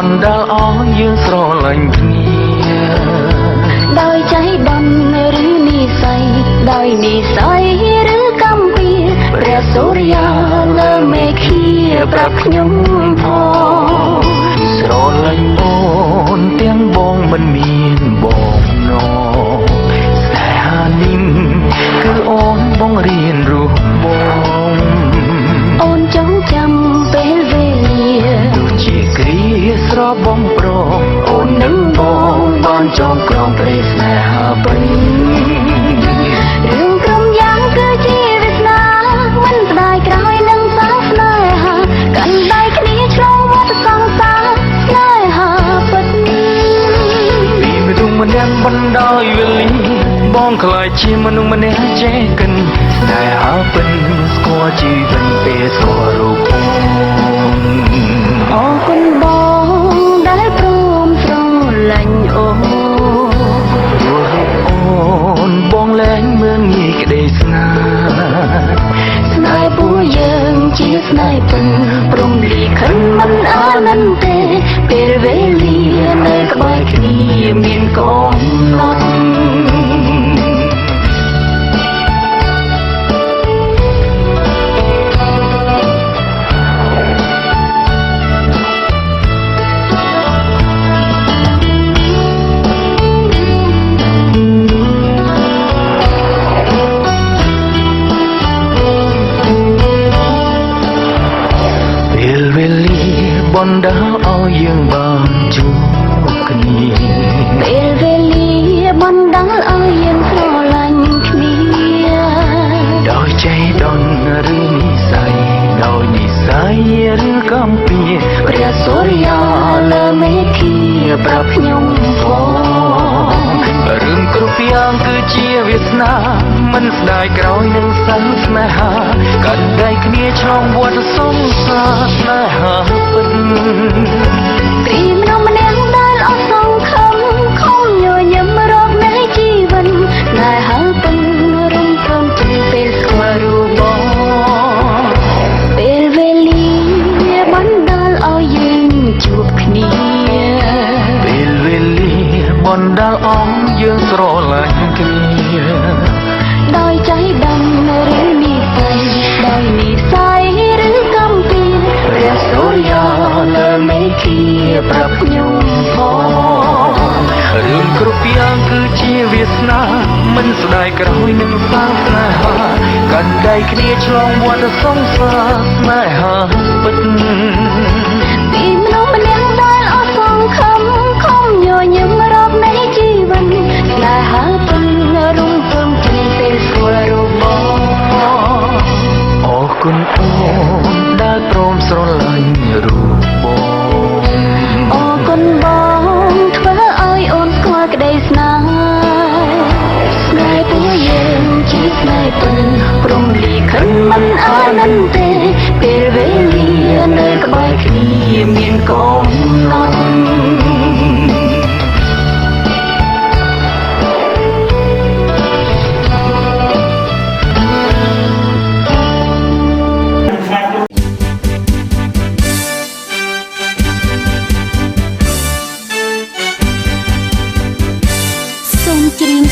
นดาอ้อยืนสรลังគ្នាដោយใจដន់ឬនិស័យដោយនិស័យឬកម្មពីព្រះសូរិយាលើមេឃាប្រាប់ខ្ញុំផងស្រលាញ់អូនទាំងបងមិនមានបងណស្នេហានេះគឺអូនបងរៀនរស់បងអូនចងចាំពេលវេលាដូចជាគ្រាស្របងប្រអូននឹងបងបានចងក្រងព្រៃស្នេហាពេញរឿងក្រុមយ៉ាងគឺជាវាសនាមិនស្ដាយក្រោយនឹងសាស្នេហាកាន់ដៃគ្នាឆ្លងវត្តសង្សារស្នេហាពិតពីមនុស្សម្នាក់បណ្ដោយវេលាបងខ្លាចជាមនុស្សម្នាក់ចេះកិនស្នេហាពិតស្គាល់ជីវិតពេលស្គាល់រូបអរគុណបងដែលព្រមស្រឡាញ់អូនអូនបងលែងមើលងាយក្តីស្នេហ៍ស្នេហ៍ពួកយើងជាស្នេហ៍ពិតព្រមលីខិនមិនអានន្ទទេពេលវេលានៅក្បែរគ្នាមានកំណត់បណ្ដាលឲ្យយើងបានជួបគ្នាពេលវេលាបណ្ដាលឲ្យយើងស្រឡាញ់គ្នាដោយใจដន់ឬនិស័យដោយនិស័យឬកម្មពីព្រះសូរិយាលើមេឃាប្រាប់ខ្ញុំផងរឿងគ្រប់យ៉ាងគឺជាវាសនាមិនស្ដាយក្រោយនឹងសាស្នេហាកាន់ដៃគ្នាឆ្លងវត្តសង្សារស្នេហាពិតពីមនុស្សម្នាក់ដែលអត់សង្ឃឹមខំញញឹមរកនៃជីវិតស្នេហាពិតរំពងពេលស្គាល់រូបបងពេលវេលាបណ្ដាលឲ្យយើងជួបគ្នាពេលវេលាបណ្ដាលឲ្យយើងស្រឡាញ់គ្នាដោយใจដำឬនិស័យដោយនិស័យឬកម្មពីព្រះសូរិយាលើមេឃាប្រាប់ខ្ញុំផងរឿងគ្រប់យ៉ាងគឺជាវាសនាមិនស្ដាយក្រោយនឹងសាស្នេហាកាន់ដៃគ្នាឆ្លងវត្តសង្សារស្នេហាពិតពីមនុស្សម្នាក់ដែលអត់សង្ឃឹមខំញញឹមរកនៃជីវិតស្នេហាពិតរំពឹងពេលស្គាល់រូបបងអរគុណអូនដែលព្រមស្រឡាញ់រូបបងអរគុណបងធ្វើឲ្យអូនស្គាល់ក្តីស្នេហ៍ស្នេហ៍ពួកយើងជាស្នេហ៍ពិតព្រមលីខិនមិនអានន្ទទេពេលវេលានៅក្បែរគ្នាមានកំណត់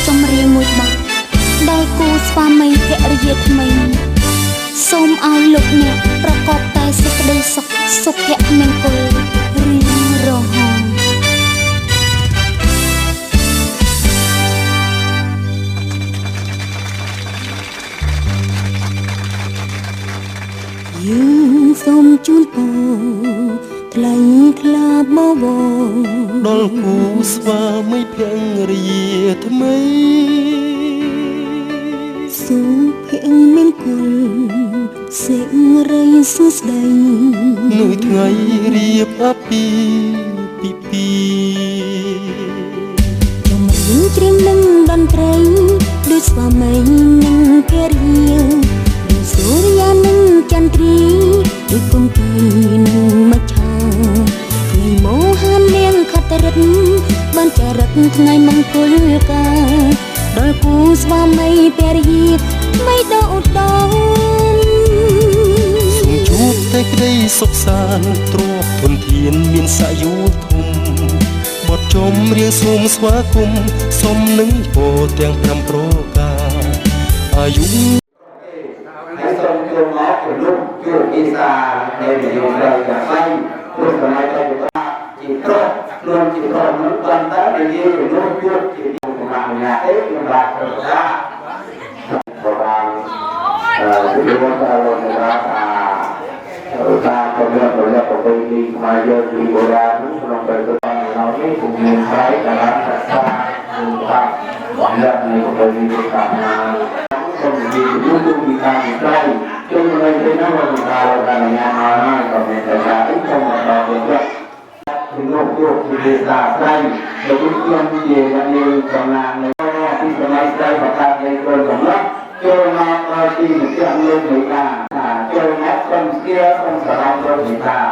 ចម្រៀងមួយបទដល់គូស្វាមីភរិយាថ្មីសូមឲ្យលោកអ្នកប្រកបតែសេចក្តីសុខសុភមង្គលរៀងរហូតយើងសូមជូនពរថ្លៃថ្លាបបដល់គូស្វាមីភរិយាថ្មីសុភមង្គលសេរីសួស្តីនៅថ្ងៃរៀបអាពាហ៍ពិពាហ៍ចម្រៀងច្រៀងនឹងតន្ត្រីដូចស្វាមីនិងភរិយាដូចសូរិយានិងចន្ទ្រីដូចគង្គានិងមច្ឆាថ្ងៃមោហាននាងខត្តរិទ្ធបានចរិតថ្ងៃមង្គលការដល់គូស្វាមីភរិយាថ្មីដ៏ឧត្តមជួបតែក្ ក្តីសុខសាន្តទ្រពធនធានមានសាយុធំបត់ជុំរៀងសូមស្វាគមន៍សុំនឹងពោទាំង5ប្រការអាយុហើយសូមចូលមកជំនុំជួបភាសានៃនយោបាយយ៉ាងម៉េចព្រោះសម័យតែជាប្រុសខ្លួនជាប្រុសនោះបានតែនិយាយជំនុំជួបជាកម្លាំងញាទេខ្ញុំបាទប្រកាសបានជំនុំដល់លោកថាការប្រមូលប្រព័ន្ធប្រពៃណីខ្មែរយើងពីបុរាណក្នុងប្រទេសเราនេះពុំមានស្រ័យដល់រក្សានឹងតាមបំណែកនៃប្រពៃណីតាមណាសូមនិយាយរួមពីការវិจัยជុំនៅទីនោះเราการงานน้อยก็มีแต่การที่ต้องมาเป็นเรื่องជំនួសយកពីភាសាស្ដីដែលខ្ញុំជាអ្នកនិយាយកំណាងនៅពីសម័យស្ដីប្រកាសនៃគោលកំណត់ចូលមកដល់ទីវិទ្យាល័យនៃការចូលមកក្រុមស្គាល់ក្រុមសារៈរដ្ឋវិការ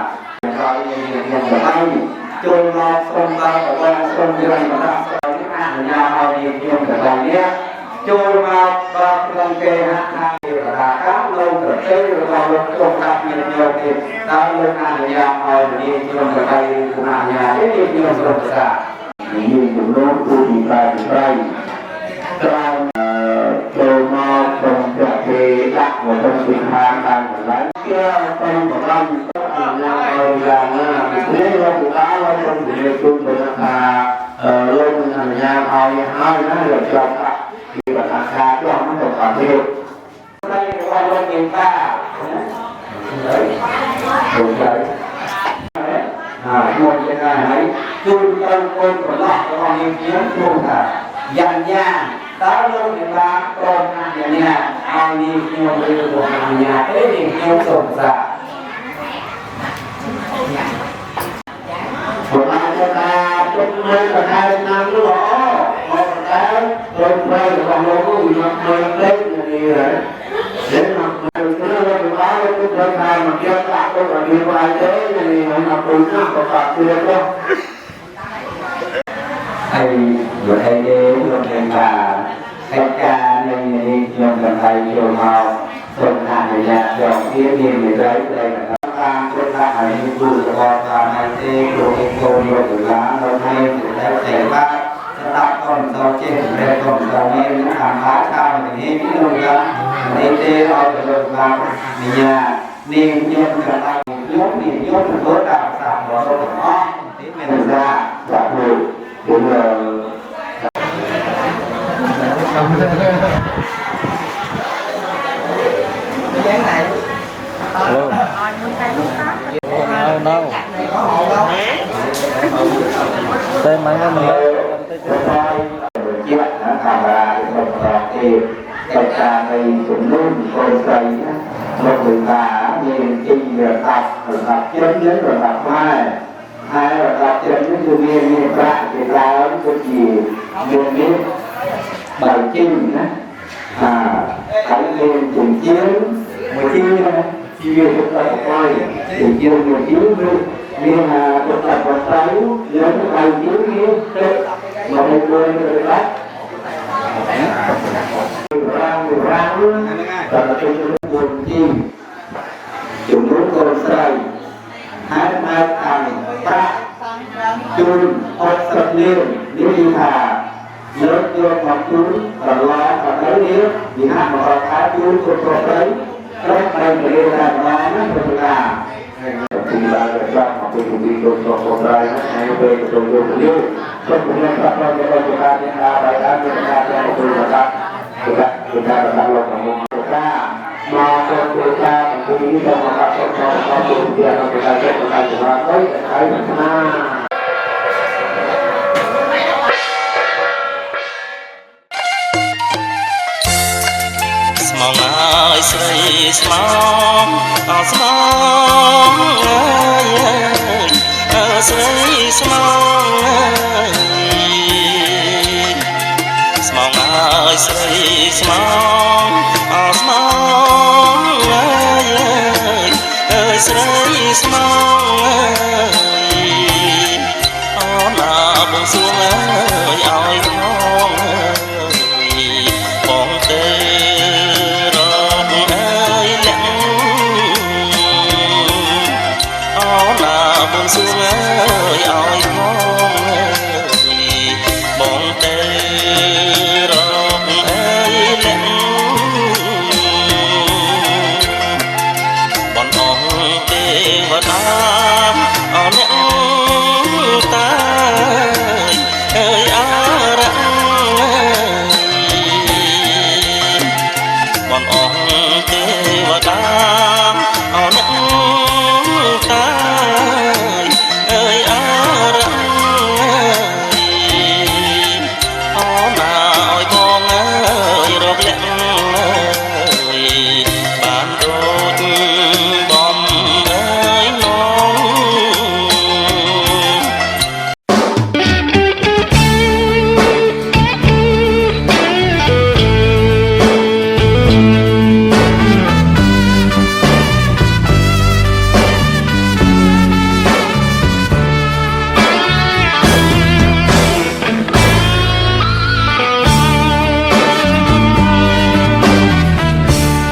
ហើយខ្ញុំបានចូលមកក្រុមដល់របស់ក្រុមវិទ្យាល័យរបស់អនុញ្ញាតឲ្យខ្ញុំទៅដល់នេះចូលមកដល់ក្រុមគេហៅថារាកម្មនៅប្រទេសរបស់លោកចូលថាមានយកទៀតដល់លោកអនុញ្ញាតឲ្យខ្ញុំទៅដល់គណៈអនុញ្ញាតនេះខ្ញុំប្រកាសនិយាយជំនួសទូទីការប្រៃក្រោមចូលមកក្រុមប្រទេសដាក់មកក្នុងវិធានការកន្លែងគេទៅប្រកាសអនុញ្ញាតឲ្យយ៉ាងណានេះលោកតាលោកខ្ញុំនិយាយជូនទៅថាលោកអនុញ្ញាតឲ្យហើយណាលោកចង់ពីបទការរបស់มันទៅតាមនេះđây qua luôn người ta đấy đúng đấy một cái này ấy chun tân quân của nó còn những tiếng chuông thả dàn nhà ta luôn người ta còn hàng nhà ai đi nhiều người của hàng nhà thế thì nhiều sổng xả của ta chúc mừng cả hai năm nữa một cái tôi quay được bằng lỗ của mình mình lên như vậy đến mặt mình cứ có cái cơ khai mà kia ta có phải đi qua thế thì nó cũng nó có phải kia không hay vừa hay đi luôn nên là hay ca nên đi luôn gần đây chiều màu tuần hàng người nhà dòng kia đi người đấy đây là ta tuần hàng này như vừa rồi và này thế đồ cái cô nhiều từ lá nó hay từ đây xảy ra tập còn sau trên đây còn sau này những hàng hóa cao thì hết cái luôn ra nên thế rồi được vào nhà nên nhân cả tay nhốt thì nhốt bớt đào sạc đó rồi đó thế mình ra và người cũng là dáng này đâu tên mấy cái mình chiếc thằng là một trò thì tất cả này cũng luôn còn xây một người ta nhìn kinh được tập chân đến rồi tập hai là tập chân đến từ miền bạn thì ra ấn cái gì miền miền bài kinh thấy miền chỉnh chiến một chiến chi về thực tập coi thì chiến một chiến luôn miền thực tập một sáu lớn bài chiến kia mà một người rồi đó ra luôn và chúng buồn chi chúng muốn con say hai thằng ta chun hot sập liêu đi thả lớn vô ngọc chun và lo và thấy liêu vì hai mà họ thả chun cho thấy rất đây mà liêu là nó được là thì là được ra mà tôi cũng đi cho con trai hay về rồi vô liêu không cũng nên bắt đầu cho chúng ta nên là bài án chúng ta cho tôi là chúng ta đã đặt lòng một chúng ta mà chúng ta cũng đi trong một các trong chúng ta chúng ta sẽ chúng ta tới cái Smong ơi sơi smong smong ơi sơi smong smong ơi sơi smong smong ơi sơi smong là buông xuống ơi ơi con bóng tê បងសួងអើយឲ្យផងបងទៅរកអើយលាក់បងអងទេវតាអរអ្នកតាអើយអារៈបងអងទេវតាអរអ្នកតាអើយអារៈអរណាឲ្យបងអើយរកលាក់បានដូចបំអើយនង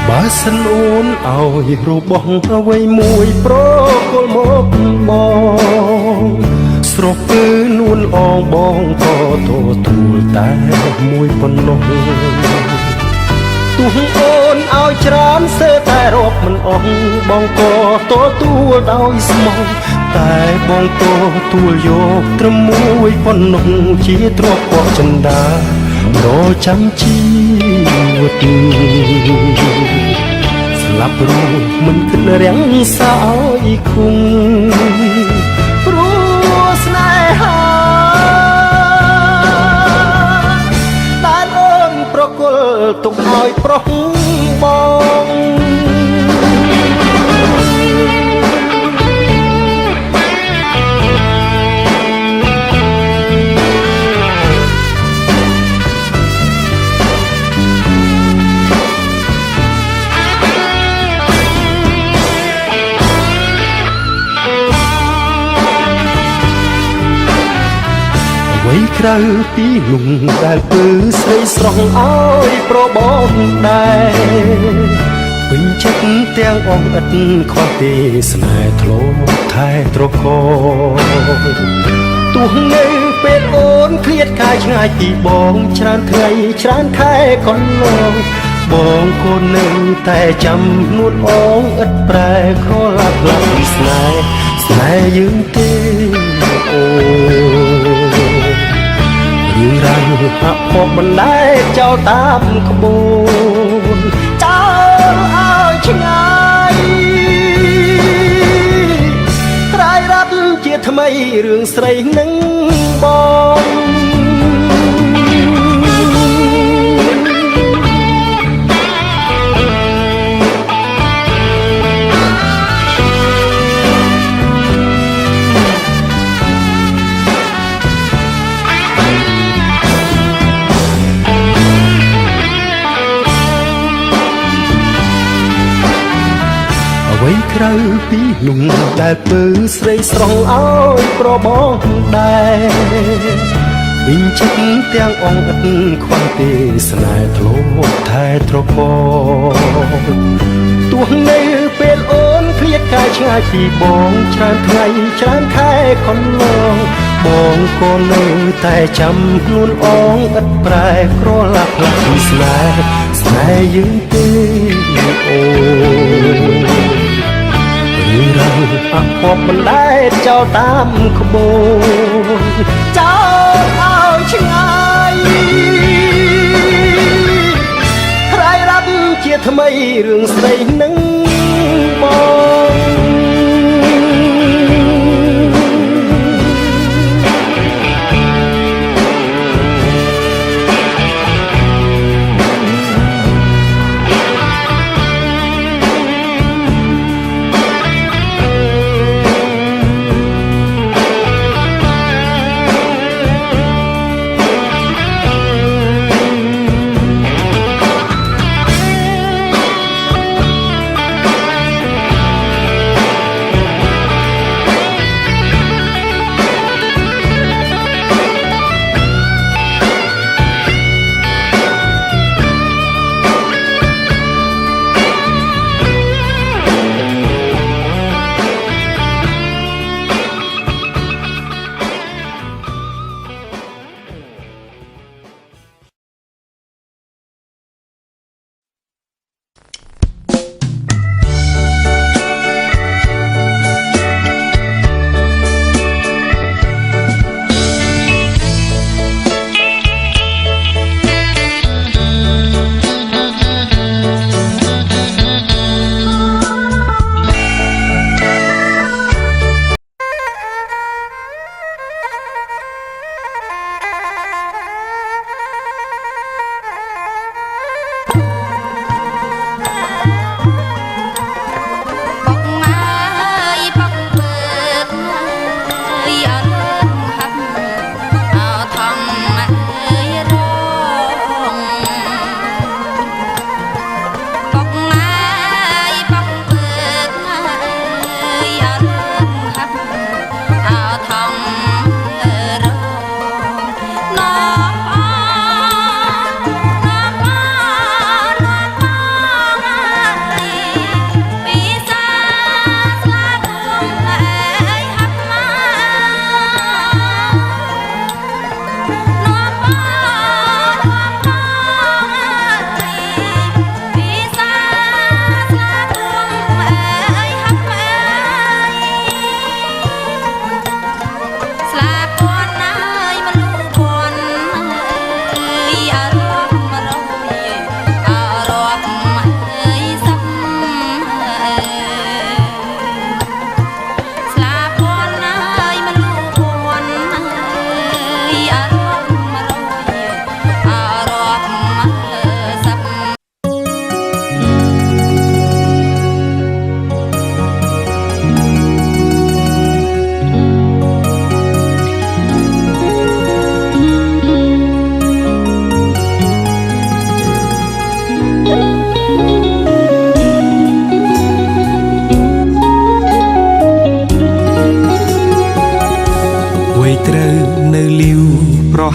បើសិនអូនឲ្យរបស់អ្វីមួយប្រគល់មកបងស្រុកគឺនួនអងបងក៏ទទួលតែមួយប៉ុណ្ណោះទោះអូនឲ្យច្រើនសេតែរកមិនអស់បងក៏ទទួលដោយស្មោះតែបងទទួលយកត្រឹមមួយប៉ុណ្ណោះជាទ្រព្យកក់ចិន្តារចាំជីវិតស្លាប់រួចមិនគិតរាំងសាឲ្យគុំព្រោះស្នេហាដែលអូនប្រគល់ទុកឲ្យប្រុសបង អ្វីក្រៅពីលំដែលគឺស្រីស្រស់ឲ្យប្របងដែរពេញចិត្តទាំងអងឥតខ្វះទេស្នេហ៍ធ្លោថែត្រកទោះនៅពេលអូនឃ្លាតកាយឆ្ងាយពីបងច្រើនថ្ងៃច្រើនខែកន្លងបងក៏នៅតែចាំនួនអងឥតប្រែខលាប់ឡាប់ស្នេហ៍យើងទេអូរឿងរ៉ាវហាក់ពកបណ្ដែតចោលតាមក្បួនចោលឲ្យឆ្ងាយត្រាយរត់ជាថ្មីរឿងស្រីនឹងបង អ្វីក្រៅពីលំដែលពើស្រីស្រស់ឲ្យប្របងដែរវិញចិត្តទាំងអងឥតខ្វះទេស្នេហ៍ធ្លោថែត្រកទោះនៅពេលអូនឃ្លាតកាយឆ្ងាយពីបងច្រើនថ្ងៃច្រើនខែកន្លងបងក៏នៅតែចាំខ្លួនអងឥតប្រែក្រឡាប់ឡាប់ស្នេហ៍យើងទេអូរឿងរ៉ាវអាក់ពកបណ្ដែតចោលតាមក្បួនចោលឲ្យឆ្ងាយត្រាយរត់ជាថ្មីរឿងស្ដីនឹងបង អ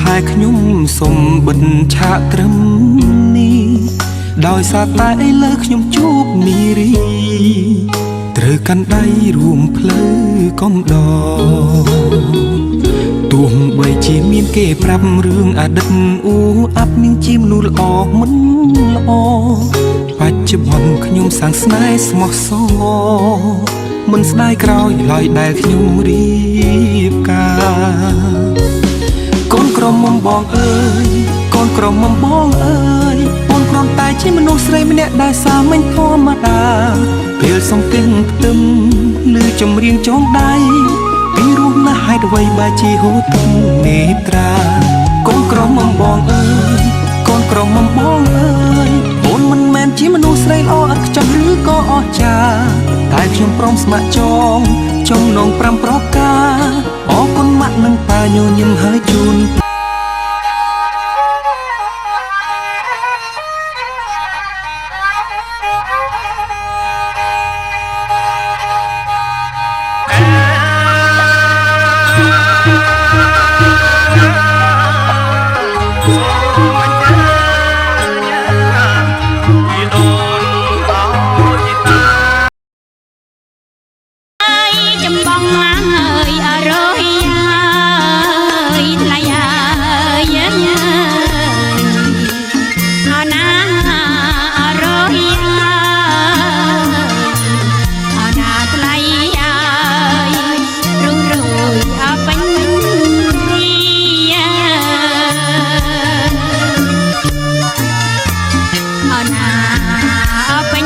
ហែខ្ញុំសុំបិទឆាកត្រឹមនេះដោយសារតែឥឡូវខ្ញុំជួបនារីត្រូវកាន់ដៃរួមផ្លូវកំដរទោះបីជាមានគេប្រាប់រឿងអតីតអ៊ូអាប់នាងជាមនុស្សល្អមិនល្អបច្ចុប្បន្នខ្ញុំសាងស្នេហ៍ស្មោះសរមិនស្ដាយក្រោយឡើយដែលខ្ញុំរៀបការកូនក្រមុំបងអើយកូនក្រមុំបងអើយបងគ្រាន់តែជាមនុស្សស្រីម្នាក់ដែលសាមញ្ញធម្មតាពេលសំគិនផ្ទឹមឬចម្រៀងចងដៃពីរស់ណាស់ហេតុអ្វីបើជាហូរទឹកនេត្រាកូនក្រមុំបងអើយកូនក្រមុំបងអើយអូនមិនមែនជាមនុស្សស្រីល្អឥតខ្ចោះឬក៏អស្ចារ្យតែខ្ញុំព្រមស្ម័គ្រចងចំណង5ប្រការអរគុណម៉ាក់និងប៉ាញញឹមហើយជូនចំបងអើយអរយអើយថ្លៃអើយអណាអរយអណាថ្លៃអើយរុងរយអពេញអណាអពេញ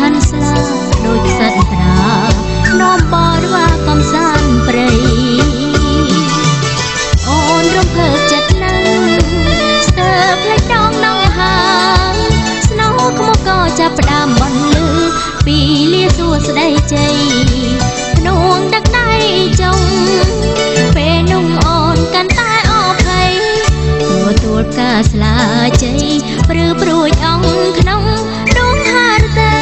ខណ្ឌស្លាដូចសត្វត្រានាំបរវាកំសាន្តព្រៃអូនរំភើបចិត្តណាស់ស្ទើរផ្លេចដងដងហាស្នោខ្មុកក៏ចាប់ផ្ដើមបន្លឺពីលាសួស្ដីជ័យភ្នួងដឹកដៃចុងពេលនោះអូនកាន់តែអភ័យទទួលការស្លាជ័យព្រឺព្រួយអង្គក្នុងដួងហារតី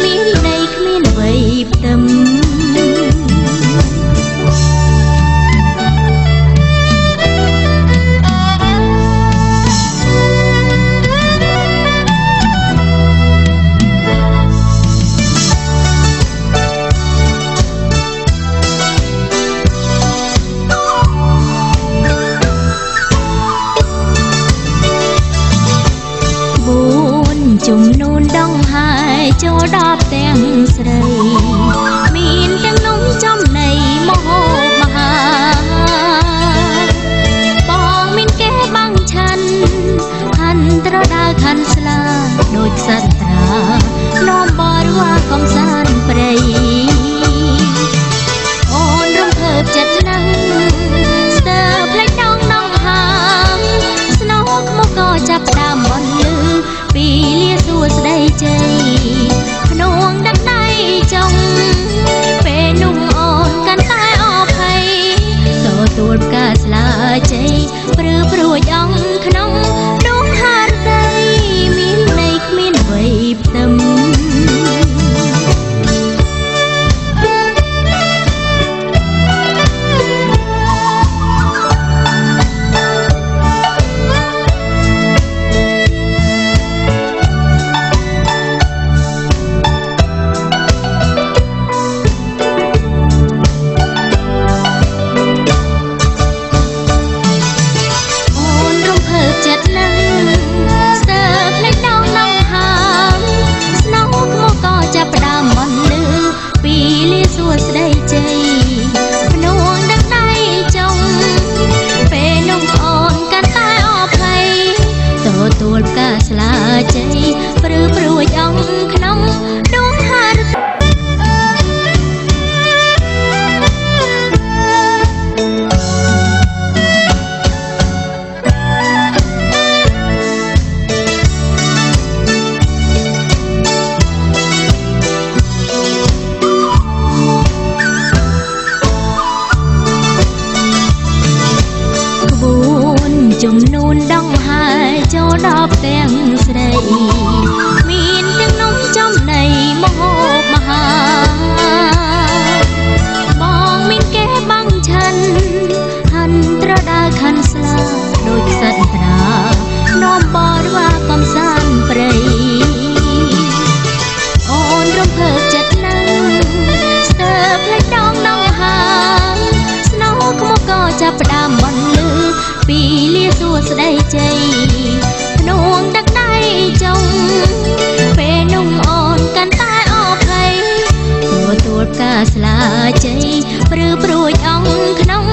មានន័យគ្មានអ្វីផ្ទឹមជំនូនដងហើយចូលដល់ទាំងស្រីមានទាំងនំចំណីមហោបមហាបងមានគេបាំងឆាន់ហាន់ត្រដាលខណ្ឌស្លាដូចសត្វត្រានាំបរិវារកំសាន្តព្រៃអូនរំភើបចិត្តណាស់ស្ទើរផ្លេចដងដងហាស្នោខ្មុកក៏ចាប់ផ្ដើមបន្លឺពីលាសួស្ដីជ័យភ្នួងដឹកដៃចុងពេលនោះអូនកាន់តែអភ័យទទួលផ្កាស្លាជ័យព្រឺព្រួយអង្គក្នុងដួងហារតីមានន័យគ្មានអ្វីផ្ទឹមទទួលផ្កាស្លាជ័យព្រឺព្រួយអង្គក្នុងដួងហារតីជំនូនដងហើយចូលដល់ទាំងស្រីមានទាំងនំចំណីមហោបមហាបងមានគេបាំងឆាន់ហាន់ត្រដាលខណ្ឌស្លាដូចសត្វត្រានាំបរិវារកំសាន្តព្រៃអូនរំភើបចិត្តណាស់ស្ទើរផ្លេចដងដងហាស្នោខ្មុកក៏ចាប់ផ្ដើមបន្លឺពីលាសួស្ដីជ័យភ្នួងដឹកដៃចុងពេលនោះអូនកាន់តែអភ័យទទួលផ្កាស្លាជ័យព្រឺព្រួយអង្គក្នុង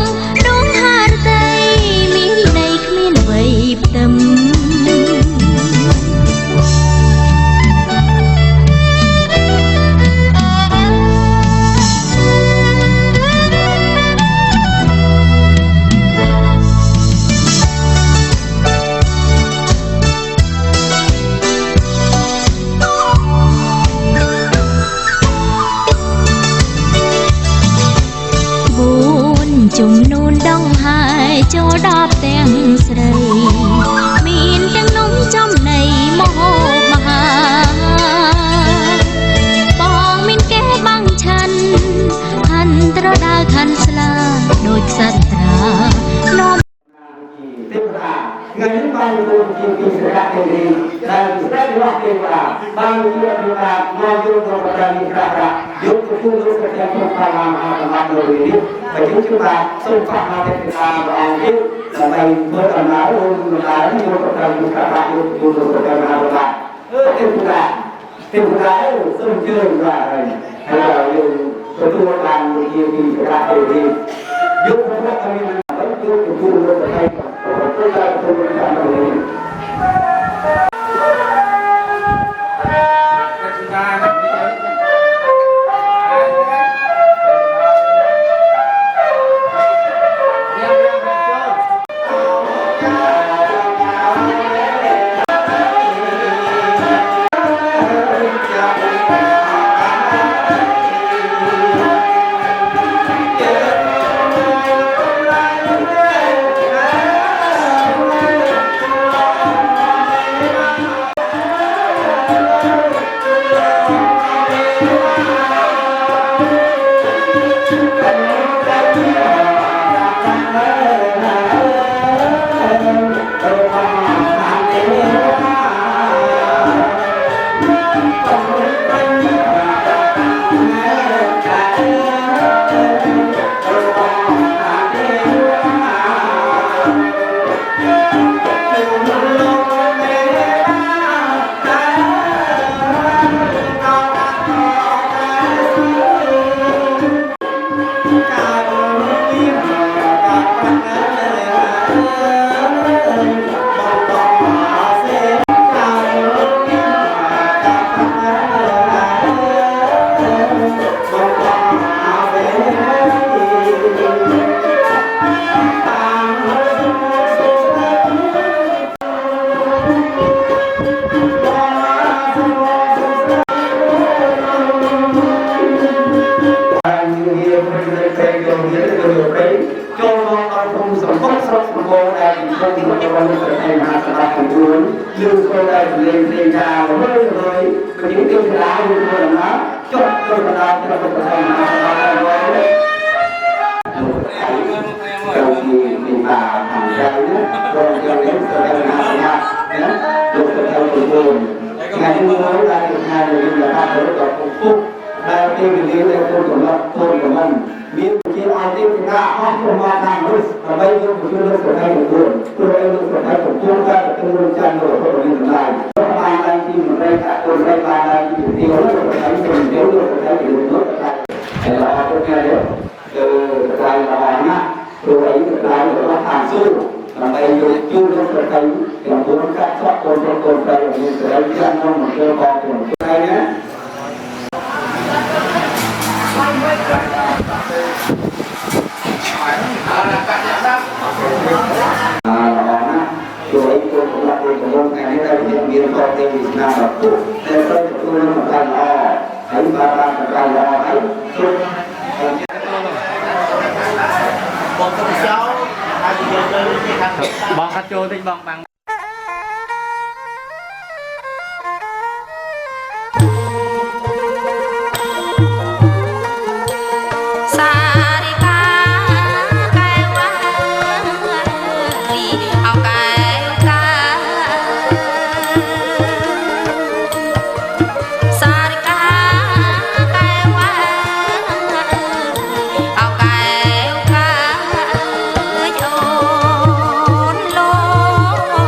ដួងហារតីមានន័យគ្មានអ្វីផ្ទឹមជំនូនដងហើយចូលដល់ទាំងស្រីមានទាំងនំចំណីមហោបមហាបងមានគេបាំងឆាន់ហាន់ត្រដាលខណ្ឌស្លាដូចសត្វត្រានាំ ទេវតាថ្ងៃនេះបានរួមជាពីស្រៈទេរីដែលស្ដេចរបស់ទេវតាបានជាទេវតាមកយកប្រពៃណីប្រាប្រាយកទទួលលោកប្រចាំក្នុងកាលមហាសម្បត្តិនៅនេះបើយើងជឿថាសូមប្រមាថទេវតាព្រះអង្គទៀតដើម្បីធ្វើដំណើររួមដំណើរយកប្រពៃណីប្រាប្រាយកទទួលលោកប្រចាំមហាសម្បត្តិទេវតាសូមជឿថាហើយយើងទទួលបានជាពីស្រៈទេរីយកប្រពៃណីយកទទួលលោកប្រចាំHãy subscribe cho kênh Ghiền Mì Gõ để không bỏ lỡ em hát là thành cuốn lưu cô đây lên trà với có những tiếng lá như cô là nó chốt tôi là nó cho tôi là đầu thì bà thằng trai nữa còn cho đến tôi đang làm nha lúc tôi theo tôi buồn ngày mới ra được hai người là ba đứa đọc phục phúc hai team mình đi lên thôn của mình biết khi ai team thì ra họ không mà làm được và bây giờ của chúng tôi của hai của buồn tôi đây luôn của hai của chúng ta là tôi luôn chăn đổi của mình lại ba đây thì mình đây cả tôi đây ba đây thì tiêu nó của hai mình tiêu được của hai mình tốt lại để là tôi nghe đấy từ đây là bạn á tôi ấy từ đây là nó hàng xu và bây giờ chưa được của thầy thì tôi cắt thoát con đây là mình từ đây ra nó một cơ con của đây nhé tôi cũng là người của ngày nay đây hiện biến con tên Việt Nam là cụ nên tôi là một thằng lo hãy ba một thằng lo hãy bong cắt trôi thì bong bằng Hãy subscribe cho kênh Ghiền Mì Gõ để không bỏ lỡ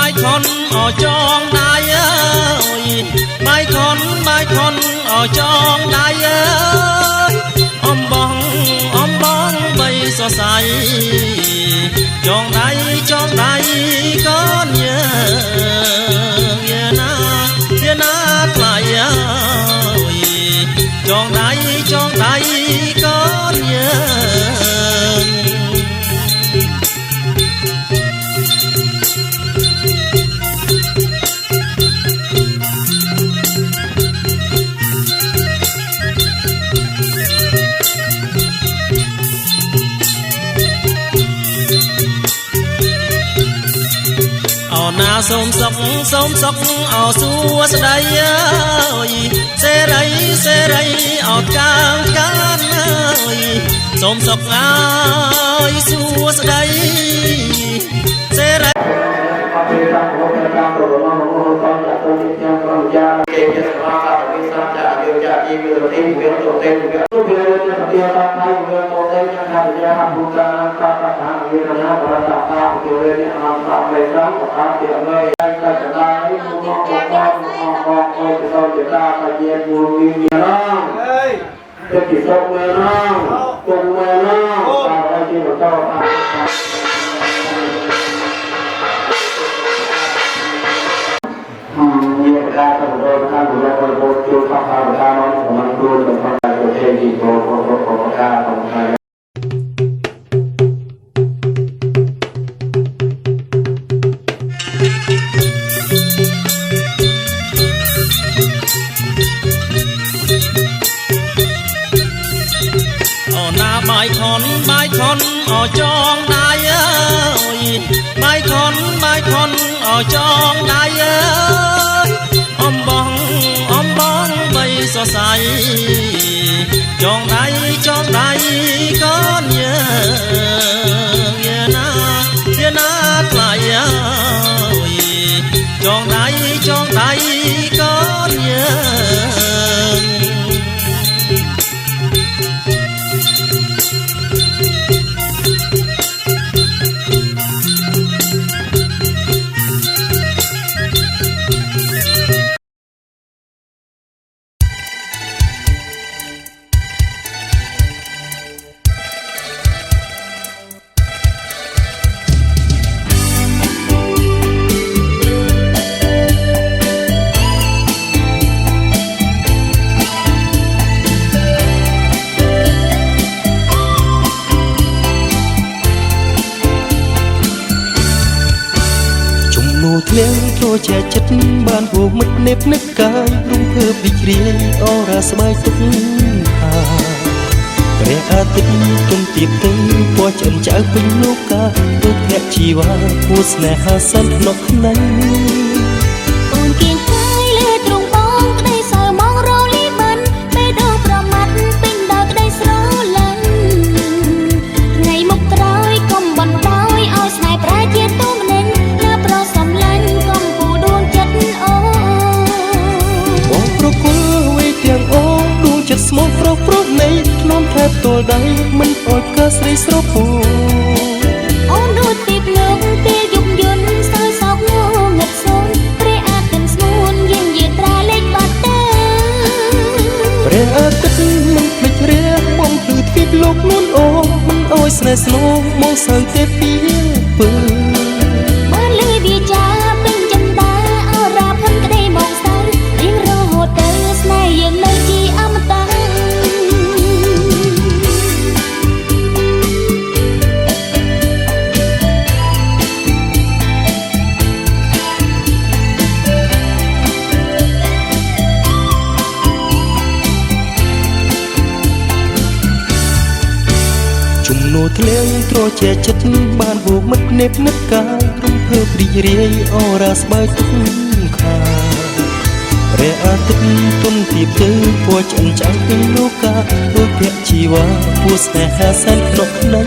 bài con ở trong đai ơi bài con ở trong đai ơi om bong bay so say trong đai con nhớ na lại ơi trong đai con nhớ na xôm sóc ở xua đây ơi xe đây ở can ơi xôm sóc ơi xua đây xe đây bài con ở trong đai ơi bài con ở trong đai ơi om bong bay so say trong đai con nhớ na lại ơi trong đai con nhớធ្លៀងចូលជាចិត្តបានហួរមិត្តនេបនឹកកាយរុំភើបរីករាយអរ៉ាស្បែកទុកថាព្រះអាទិត្យទន់ទៀបទៅពណ៌ឆ្អិនចៅពេញលោកកាទុកភក្ជីវ៉ាពូស្នេហាសន្តិក្នុងខ្នៃអូនគៀងកាយលើទ្រង់បងក្តីសើមងរលីបានពេលដងប្រមាត់ពេញដល់ក្តីស្រឡាញ់ថ្ងៃមុខក្រោយកុំបណ្ដោយឲ្យស្នេហ៍ប្រែជាទូមនិញណាប្រសំឡាញ់កុំគូដួងចិត្តអូបងប្រគល់វេទាំងអូដួងចិត្តស្មោះប្រុសនៃក្នុងថែបទល់ដៃមិនអោយកើស្រីស្រពោអូនដូចទីភ្លើងពេលយប់យន់សើសោកងងឹតសូនព្រះអាទិត្យស្ងួនយាងយាត្រាលេចបាត់ទៅព្រះអាទិត្យមិនភ្លេចរះបងភ្លឺទ្វីបលោកនួនអូមិនអោយស្នេហ៍ស្នោមកសើទេពីពើបានលឺវាចាពេញចិន្តាអរ៉ាផុនក្តីមកសៅរៀងរហូតទៅស្នេហ៍យើងនៅជាអមតៈជំនួធ្លៀងត្រជាចិត្តបានវោមិត្តនេបនឹកកាយរំភើបរីករាយអរ៉ាស្បែកទុកខាព្រះអាទិត្យទន់ទៀបទៅពណ៌ឆ្អិនចៅពេញលោកកាទុកភក្ជីវ៉ាពូស្នេហាសែនក្នុងខ្នៃ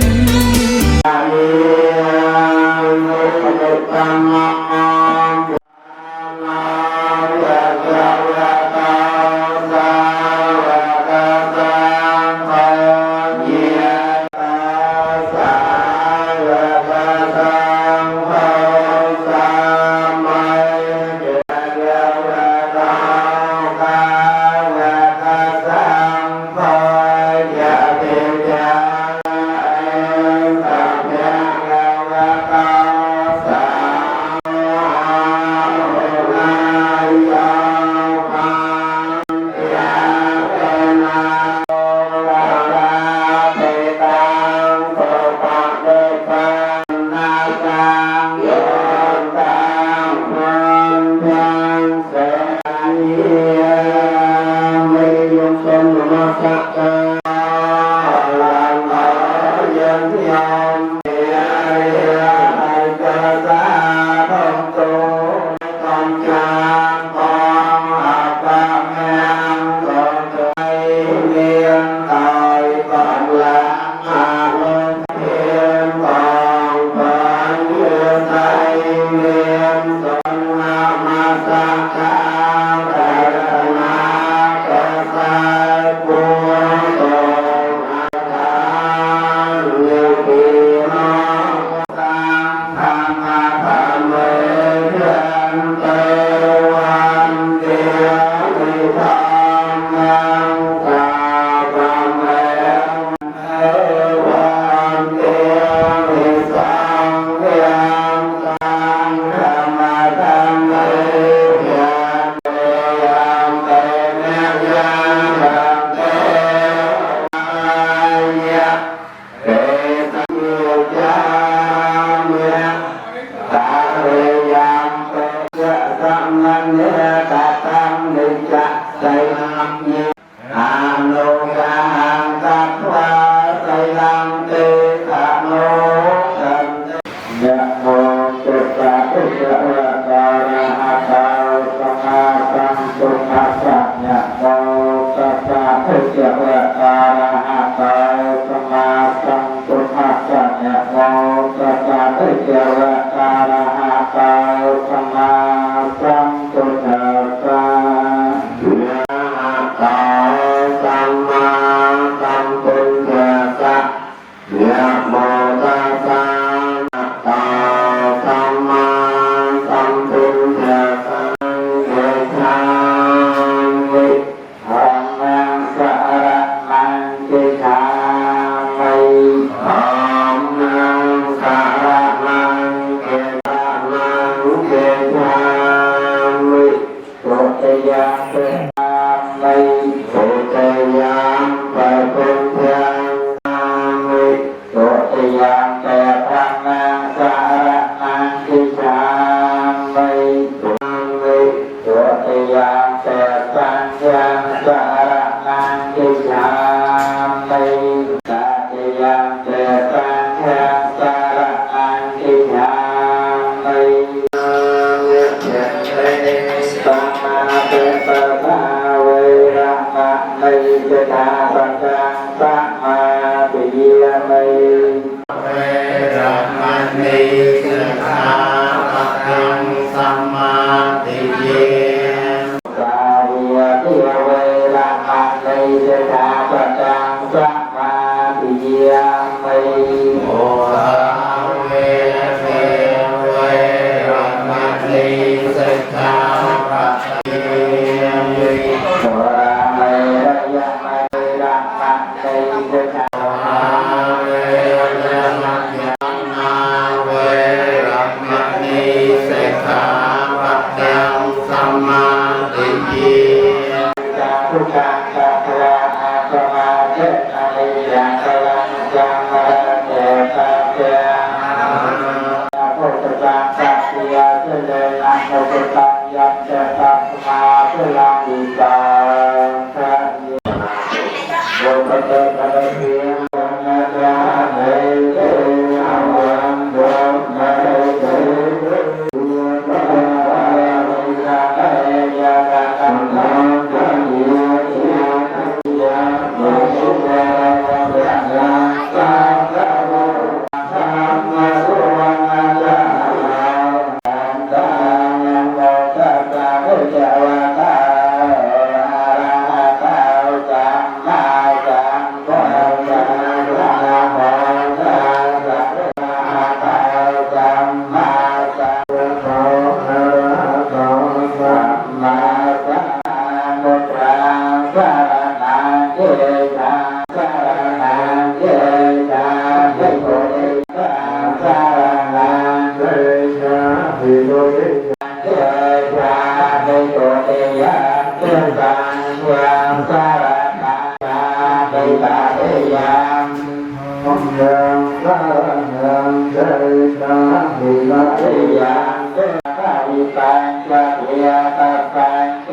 เกิดพระวิมาติยานเกิดพระวิปัญจเวียตาปัญจ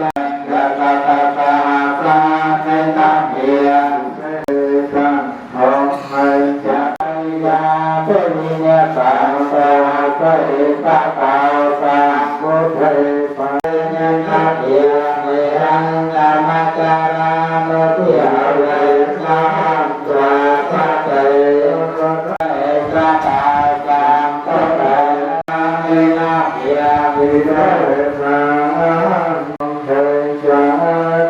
กะตาตาตาปลาในตาเบียนเกิดพระองค์ไม่จะยาเป็นเนื้อสาวสาวเกิดพระเก่าสามบุตรไปยันนาเดียเมรังกามการาโนทิอาเวนะจาพระเตยพระตาจามพระเตยเมนาเดียวิเดชาเทจา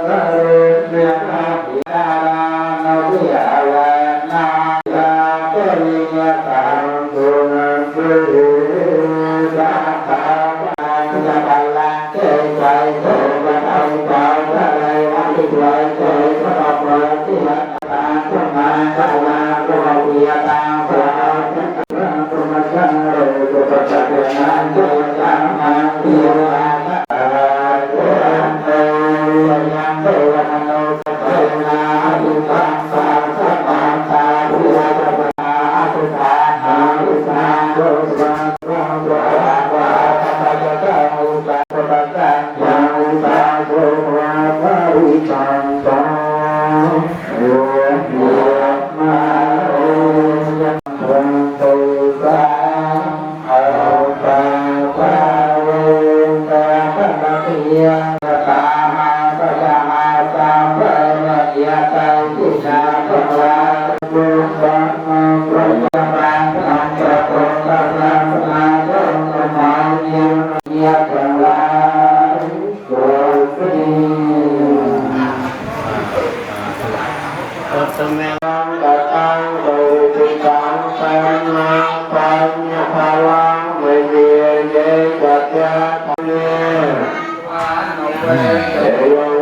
เตยเมนาเดียโนทิอาเวนะจาเตยเมตาตุนันตุสัพพะจะบัลลังก์ใจเธอวันเอาเจ้าอะไรวันที่ไว้ใจพระบรมที่รักตาพระมาพระวาพระวิยตาพระพระพระมัจฉาเรตุปัจจเกนันตุสัมมาทิโยอาตาเตเตยังเทวันโนสัพเพนาอุปังสาสัพพังสาภูราภปนาสุทานาอุสาโรสวาพระพระวาพระปัจจเกอุปาปะตังยังอุปาโสวาภริตังตังโยโยมาโอยังทังตุสังเอาปาปะเวตาปะนาติยะตามาปะยามาสัมปะเนยะตังทิชาภะวะตุสัมมาปะยะมังสัมปะโตตะสัมมาโตตะมานิยะตังลาโกติ ตัตังโตติตังสัมมาปัญญาภาวังเวเยเยจัตตาเนเอโย